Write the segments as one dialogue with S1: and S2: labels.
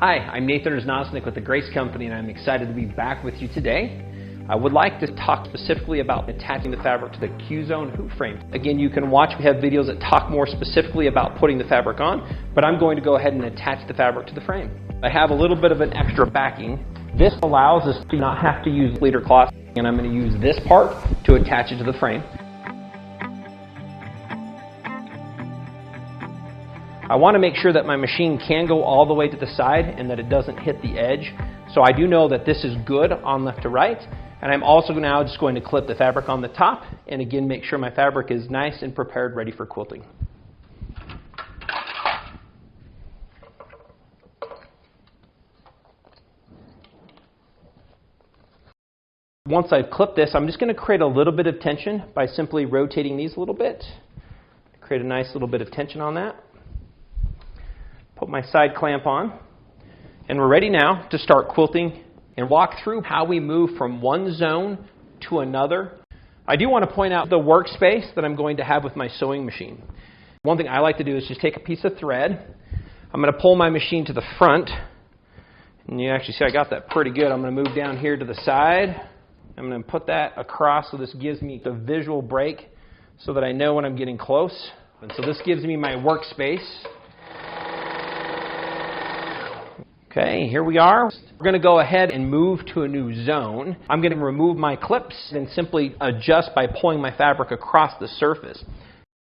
S1: Hi, I'm Nathan Nosnik with the Grace Company, and I'm excited to be back with you today. I would like to talk specifically about attaching the fabric to the Q-Zone hoop frame. Again, you can watch, we have videos that talk more specifically about putting the fabric on, but I'm going to go ahead and attach the fabric to the frame. I have a little bit of an extra backing. This allows us to not have to use leader cloth, and I'm going to use this part to attach it to the frame. I want to make sure that my machine can go all the way to the side and that it doesn't hit the edge. So I do know that this is good on left to right. And I'm also now just going to clip the fabric on the top and again make sure my fabric is nice and prepared, ready for quilting. Once I've clipped this, I'm just going to create a little bit of tension by simply rotating these a little bit. Create a nice little bit of tension on that. Put my side clamp on, and we're ready now to start quilting and walk through how we move from one zone to another. I do want to point out the workspace that I'm going to have with my sewing machine. One thing I like to do is just take a piece of thread. I'm going to pull my machine to the front, and you actually see I got that pretty good. I'm going to move down here to the side. I'm going to put that across so this gives me the visual break so that I know when I'm getting close. And so this gives me my workspace. Okay, here we are. We're going to go ahead and move to a new zone. I'm going to remove my clips and simply adjust by pulling my fabric across the surface.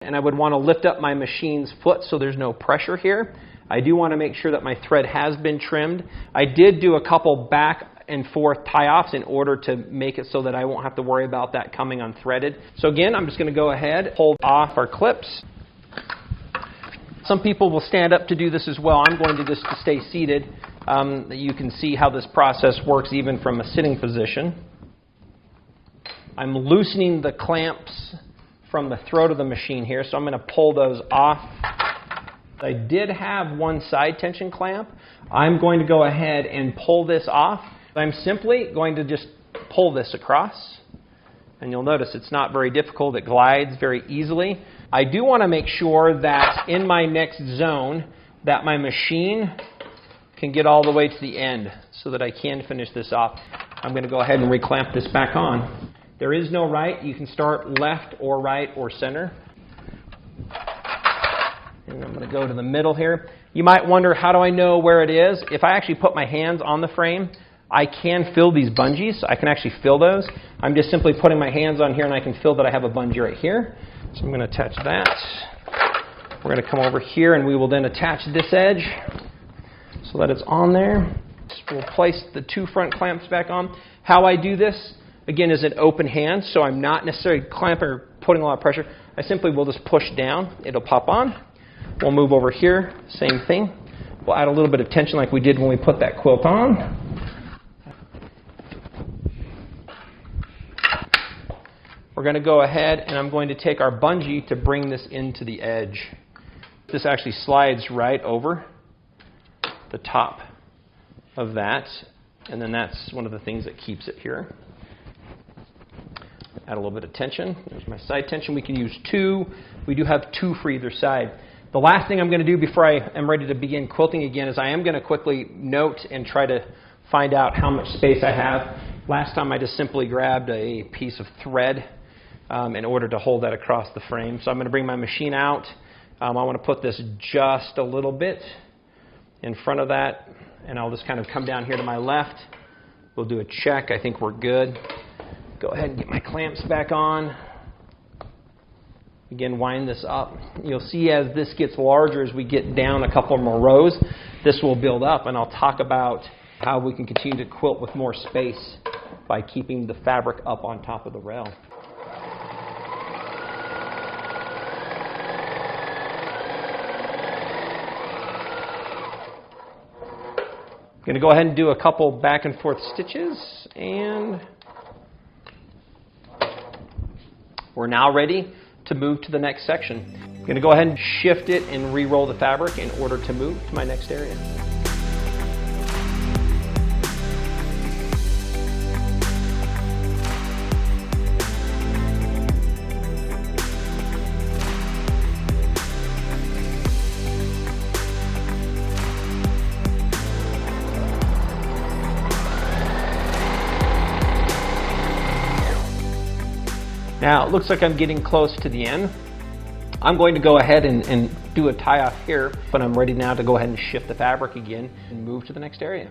S1: And I would want to lift up my machine's foot so there's no pressure here. I do want to make sure that my thread has been trimmed. I did do a couple back and forth tie-offs in order to make it so that I won't have to worry about that coming unthreaded. So again, I'm just going to go ahead, pull off our clips. Some people will stand up to do this as well. I'm going to just stay seated. You can see how this process works even from a sitting position. I'm loosening the clamps from the throat of the machine here, so I'm going to pull those off. I did have one side tension clamp. I'm going to go ahead and pull this off. I'm simply going to just pull this across. And you'll notice it's not very difficult. It glides very easily. I do want to make sure that in my next zone that my machine can get all the way to the end so that I can finish this off. I'm going to go ahead and reclamp this back on. There is no right. You can start left or right or center. And I'm going to go to the middle here. You might wonder, how do I know where it is? If I actually put my hands on the frame, I can feel these bungees. I can actually feel those. I'm just simply putting my hands on here and I can feel that I have a bungee right here. So I'm going to attach that. We're going to come over here and we will then attach this edge so that it's on there. We'll place the two front clamps back on. How I do this, again, is an open hand, so I'm not necessarily clamping or putting a lot of pressure. I simply will just push down. It'll pop on. We'll move over here. Same thing. We'll add a little bit of tension like we did when we put that quilt on. We're going to go ahead and I'm going to take our bungee to bring this into the edge. This actually slides right over the top of that, and then that's one of the things that keeps it here. Add a little bit of tension. There's my side tension. We can use two. We do have two for either side. The last thing I'm going to do before I am ready to begin quilting again is I am going to quickly note and try to find out how much space I have. Last time I just simply grabbed a piece of thread in order to hold that across the frame. So I'm going to bring my machine out. I want to put this just a little bit in front of that, and I'll just kind of come down here to my left. We'll do a check. I think we're good. Go ahead and get my clamps back on. Again, wind this up. You'll see as this gets larger, as we get down a couple more rows, this will build up, and I'll talk about how we can continue to quilt with more space by keeping the fabric up on top of the rail. I'm going to go ahead and do a couple back and forth stitches, and we're now ready to move to the next section. I'm going to go ahead and shift it and re-roll the fabric in order to move to my next area. Now, it looks like I'm getting close to the end. I'm going to go ahead and do a tie off here, but I'm ready now to go ahead and shift the fabric again and move to the next area.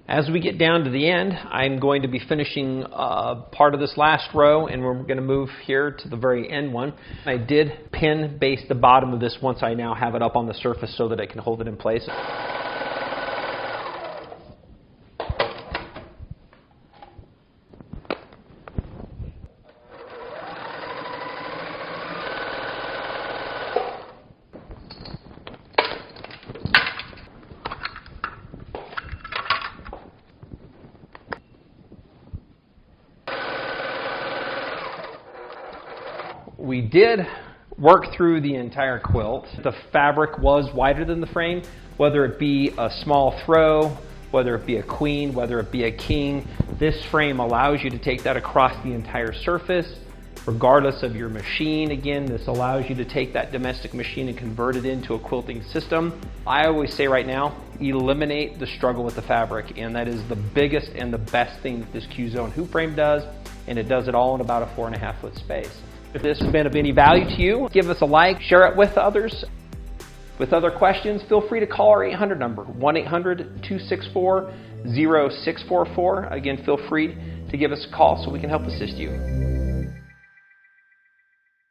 S1: As we get down to the end, I'm going to be finishing part of this last row, and we're going to move here to the very end one. I did pin base the bottom of this once I now have it up on the surface so that I can hold it in place. We did work through the entire quilt. The fabric was wider than the frame, whether it be a small throw, whether it be a queen, whether it be a king. This frame allows you to take that across the entire surface, regardless of your machine. Again, this allows you to take that domestic machine and convert it into a quilting system. I always say right now, eliminate the struggle with the fabric, and that is the biggest and the best thing that this Q-Zone hoop frame does, and it does it all in about a 4.5 foot space. If this has been of any value to you, give us a like, share it with others. With other questions, feel free to call our 800 number, 1-800-264-0644. Again, feel free to give us a call so we can help assist you.